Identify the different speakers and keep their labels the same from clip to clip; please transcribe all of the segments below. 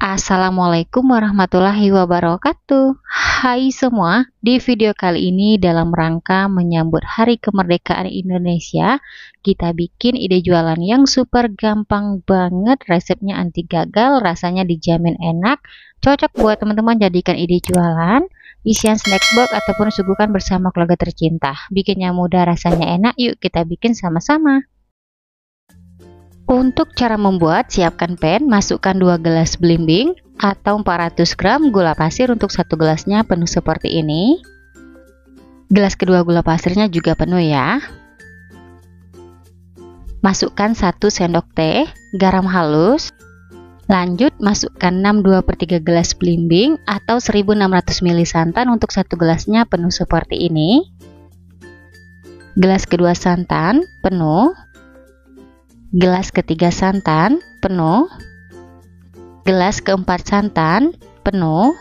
Speaker 1: Assalamualaikum warahmatullahi wabarakatuh. Hai semua, di video kali ini dalam rangka menyambut Hari Kemerdekaan Indonesia, kita bikin ide jualan yang super gampang banget, resepnya anti gagal, rasanya dijamin enak, cocok buat teman-teman jadikan ide jualan, isian snack box ataupun suguhkan bersama keluarga tercinta. Bikinnya mudah, rasanya enak, yuk kita bikin sama-sama. Untuk cara membuat, siapkan pan, masukkan 2 gelas belimbing atau 400 gram gula pasir untuk 1 gelasnya penuh seperti ini. Gelas kedua gula pasirnya juga penuh ya. Masukkan 1 sendok teh garam halus. Lanjut masukkan 6/2/3 gelas belimbing atau 1600 ml santan untuk 1 gelasnya penuh seperti ini. Gelas kedua santan penuh. Gelas ketiga santan penuh, gelas keempat santan penuh,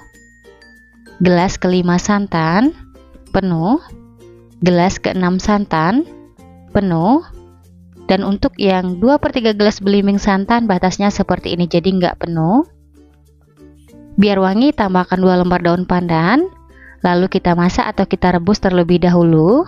Speaker 1: gelas kelima santan penuh, gelas keenam santan penuh, dan untuk yang 2/3 gelas belimbing santan batasnya seperti ini, jadi nggak penuh. Biar wangi tambahkan 2 lembar daun pandan, lalu kita masak atau kita rebus terlebih dahulu.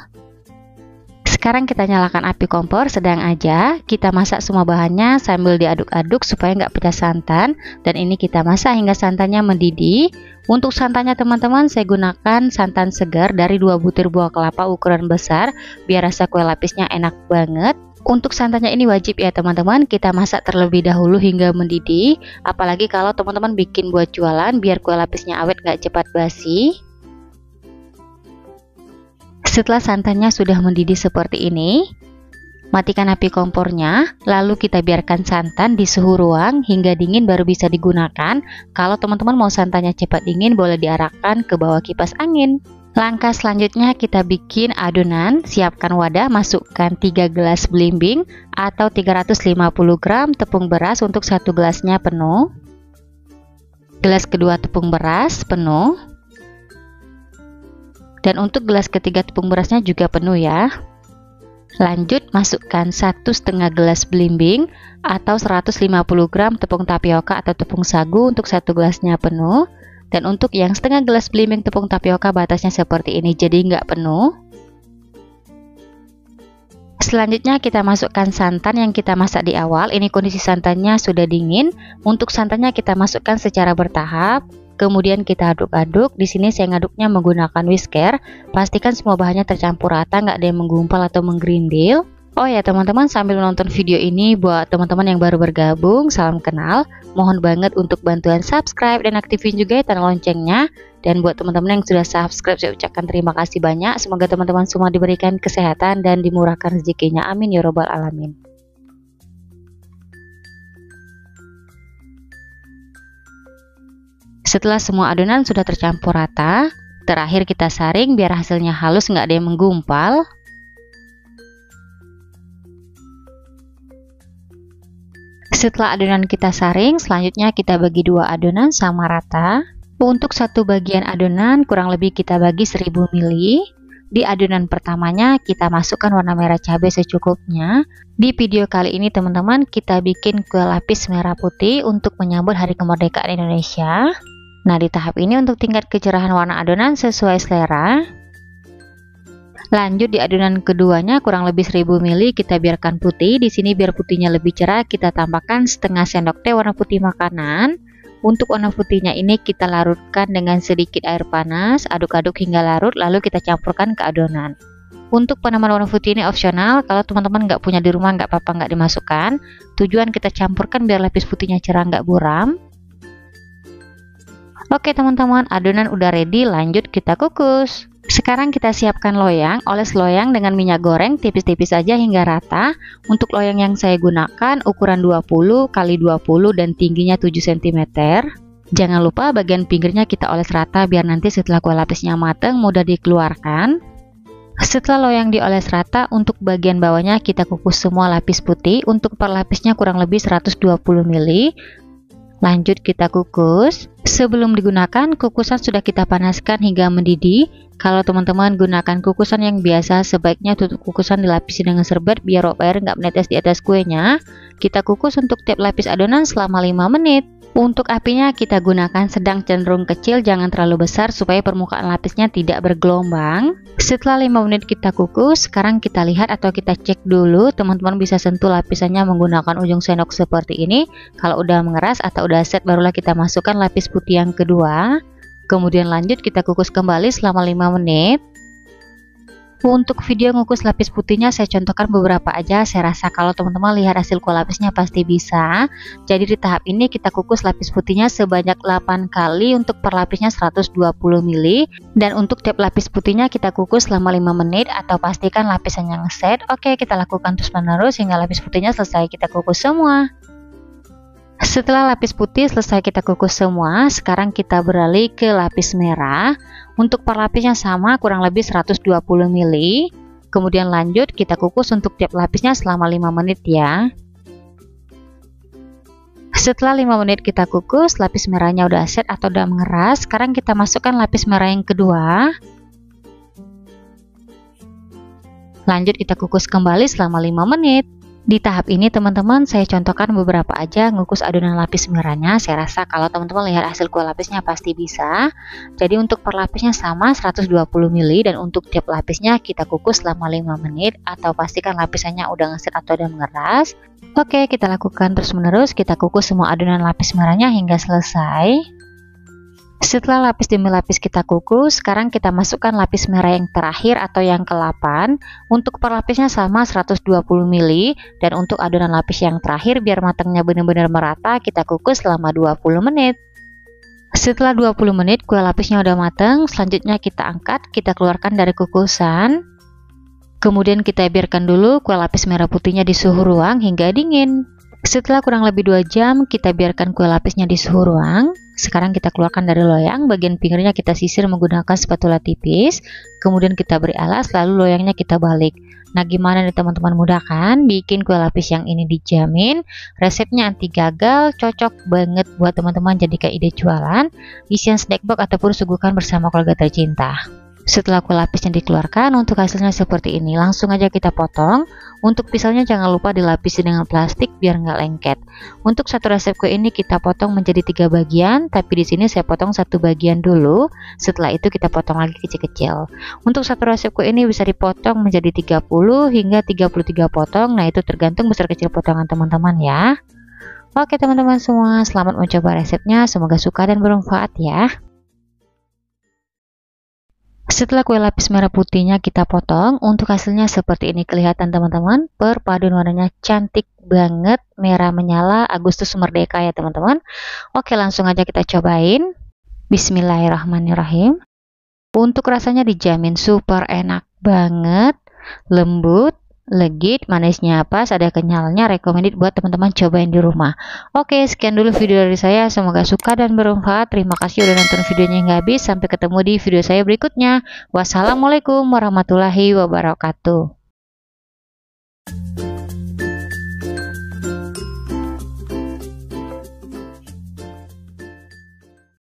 Speaker 1: Sekarang kita nyalakan api kompor sedang aja, kita masak semua bahannya sambil diaduk-aduk supaya nggak pecah santan, dan ini kita masak hingga santannya mendidih. Untuk santannya teman-teman saya gunakan santan segar dari 2 butir buah kelapa ukuran besar biar rasa kue lapisnya enak banget. Untuk santannya ini wajib ya teman-teman, kita masak terlebih dahulu hingga mendidih, apalagi kalau teman-teman bikin buat jualan biar kue lapisnya awet nggak cepat basi. Setelah santannya sudah mendidih seperti ini, matikan api kompornya, lalu kita biarkan santan di suhu ruang hingga dingin baru bisa digunakan. Kalau teman-teman mau santannya cepat dingin, boleh diarahkan ke bawah kipas angin. Langkah selanjutnya kita bikin adonan. Siapkan wadah, masukkan 3 gelas belimbing atau 350 gram tepung beras untuk 1 gelasnya penuh. Gelas kedua tepung beras penuh. Dan untuk gelas ketiga tepung berasnya juga penuh ya. Lanjut masukkan 1,5 gelas belimbing atau 150 gram tepung tapioka atau tepung sagu untuk 1 gelasnya penuh. Dan untuk yang setengah gelas belimbing tepung tapioka batasnya seperti ini, jadi nggak penuh. Selanjutnya kita masukkan santan yang kita masak di awal. Ini kondisi santannya sudah dingin. Untuk santannya kita masukkan secara bertahap. Kemudian kita aduk-aduk. Di sini saya ngaduknya menggunakan whisker. Pastikan semua bahannya tercampur rata, nggak ada yang menggumpal atau menggerindil. Oh ya teman-teman, sambil nonton video ini, buat teman-teman yang baru bergabung, salam kenal. Mohon banget untuk bantuan subscribe dan aktifin juga ya tanda loncengnya. Dan buat teman-teman yang sudah subscribe, saya ucapkan terima kasih banyak. Semoga teman-teman semua diberikan kesehatan dan dimurahkan rezekinya. Amin ya robbal alamin. Setelah semua adonan sudah tercampur rata, terakhir kita saring biar hasilnya halus, nggak ada yang menggumpal. Setelah adonan kita saring, selanjutnya kita bagi 2 adonan sama rata. Untuk satu bagian adonan kurang lebih kita bagi 1000 ml. Di adonan pertamanya kita masukkan warna merah cabai secukupnya. Di video kali ini teman-teman kita bikin kue lapis merah putih untuk menyambut Hari Kemerdekaan Indonesia. Nah, di tahap ini untuk tingkat kecerahan warna adonan sesuai selera. Lanjut di adonan keduanya kurang lebih 1000 ml kita biarkan putih. Di sini biar putihnya lebih cerah kita tambahkan setengah sendok teh warna putih makanan. Untuk warna putihnya ini kita larutkan dengan sedikit air panas, aduk-aduk hingga larut lalu kita campurkan ke adonan. Untuk penamaan warna putih ini opsional, kalau teman-teman nggak punya di rumah nggak apa-apa, nggak dimasukkan. Tujuan kita campurkan biar lapis putihnya cerah nggak buram. Oke teman-teman, adonan udah ready, lanjut kita kukus. Sekarang kita siapkan loyang, oles loyang dengan minyak goreng tipis-tipis saja hingga rata. Untuk loyang yang saya gunakan ukuran 20 x 20 dan tingginya 7 cm. Jangan lupa bagian pinggirnya kita oles rata biar nanti setelah kue lapisnya mateng mudah dikeluarkan. Setelah loyang dioles rata, untuk bagian bawahnya kita kukus semua lapis putih. Untuk per lapisnya kurang lebih 120 ml. Lanjut kita kukus. Sebelum digunakan, kukusan sudah kita panaskan hingga mendidih. Kalau teman-teman gunakan kukusan yang biasa, sebaiknya tutup kukusan dilapisi dengan serbet biar uap air nggak menetes di atas kuenya. Kita kukus untuk tiap lapis adonan selama 5 menit. Untuk apinya kita gunakan sedang cenderung kecil, jangan terlalu besar supaya permukaan lapisnya tidak bergelombang. Setelah 5 menit kita kukus, sekarang kita lihat atau kita cek dulu, teman-teman bisa sentuh lapisannya menggunakan ujung sendok seperti ini. Kalau udah mengeras atau udah set, barulah kita masukkan lapis putih yang kedua. Kemudian lanjut kita kukus kembali selama 5 menit. Untuk video ngukus lapis putihnya saya contohkan beberapa aja. Saya rasa kalau teman-teman lihat hasil kuah lapisnya pasti bisa. Jadi di tahap ini kita kukus lapis putihnya sebanyak 8 kali untuk per lapisnya 120 ml. Dan untuk tiap lapis putihnya kita kukus selama 5 menit atau pastikan lapisannya ngeset. Oke, kita lakukan terus menerus hingga lapis putihnya selesai kita kukus semua. Setelah lapis putih selesai kita kukus semua, sekarang kita beralih ke lapis merah. Untuk per lapisnya sama, kurang lebih 120 ml. Kemudian lanjut kita kukus untuk tiap lapisnya selama 5 menit ya. Setelah 5 menit kita kukus, lapis merahnya udah set atau udah mengeras. Sekarang kita masukkan lapis merah yang kedua. Lanjut kita kukus kembali selama 5 menit. Di tahap ini teman-teman saya contohkan beberapa aja ngukus adonan lapis merahnya. Saya rasa kalau teman-teman lihat hasil kuah lapisnya pasti bisa. Jadi untuk per lapisnya sama 120 ml dan untuk tiap lapisnya kita kukus selama 5 menit atau pastikan lapisannya udah ngeset atau udah mengeras. Oke, kita lakukan terus menerus, kita kukus semua adonan lapis merahnya hingga selesai. Setelah lapis demi lapis kita kukus, sekarang kita masukkan lapis merah yang terakhir atau yang ke-8. Untuk per lapisnya sama 120 ml dan untuk adonan lapis yang terakhir biar matangnya benar-benar merata kita kukus selama 20 menit. Setelah 20 menit kue lapisnya udah matang, selanjutnya kita angkat, kita keluarkan dari kukusan. Kemudian kita biarkan dulu kue lapis merah putihnya di suhu ruang hingga dingin. Setelah kurang lebih 2 jam kita biarkan kue lapisnya di suhu ruang. Sekarang kita keluarkan dari loyang, bagian pinggirnya kita sisir menggunakan spatula tipis. Kemudian kita beri alas, lalu loyangnya kita balik. Nah, gimana nih teman-teman, mudah kan? Bikin kue lapis yang ini dijamin resepnya anti gagal, cocok banget buat teman-teman jadikan ide jualan, isian snack box ataupun suguhkan bersama keluarga tercinta. Setelah kue lapisnya dikeluarkan, untuk hasilnya seperti ini. Langsung aja kita potong. Untuk pisaunya jangan lupa dilapisi dengan plastik biar nggak lengket. Untuk satu resep kue ini kita potong menjadi 3 bagian, tapi di sini saya potong 1 bagian dulu. Setelah itu kita potong lagi kecil-kecil. Untuk satu resep kue ini bisa dipotong menjadi 30 hingga 33 potong. Nah, itu tergantung besar kecil potongan teman-teman ya. Oke teman-teman semua, selamat mencoba resepnya. Semoga suka dan bermanfaat ya. Setelah kue lapis merah putihnya kita potong, untuk hasilnya seperti ini kelihatan teman-teman. Perpaduan warnanya cantik banget, merah menyala, Agustus merdeka ya teman-teman. Oke, langsung aja kita cobain. Bismillahirrahmanirrahim. Untuk rasanya dijamin super enak banget, lembut, legit, manisnya pas, ada kenyalnya, recommended buat teman-teman cobain di rumah. Oke, sekian dulu video dari saya, semoga suka dan bermanfaat. Terima kasih udah nonton videonya hingga habis. Sampai ketemu di video saya berikutnya. Wassalamualaikum warahmatullahi wabarakatuh.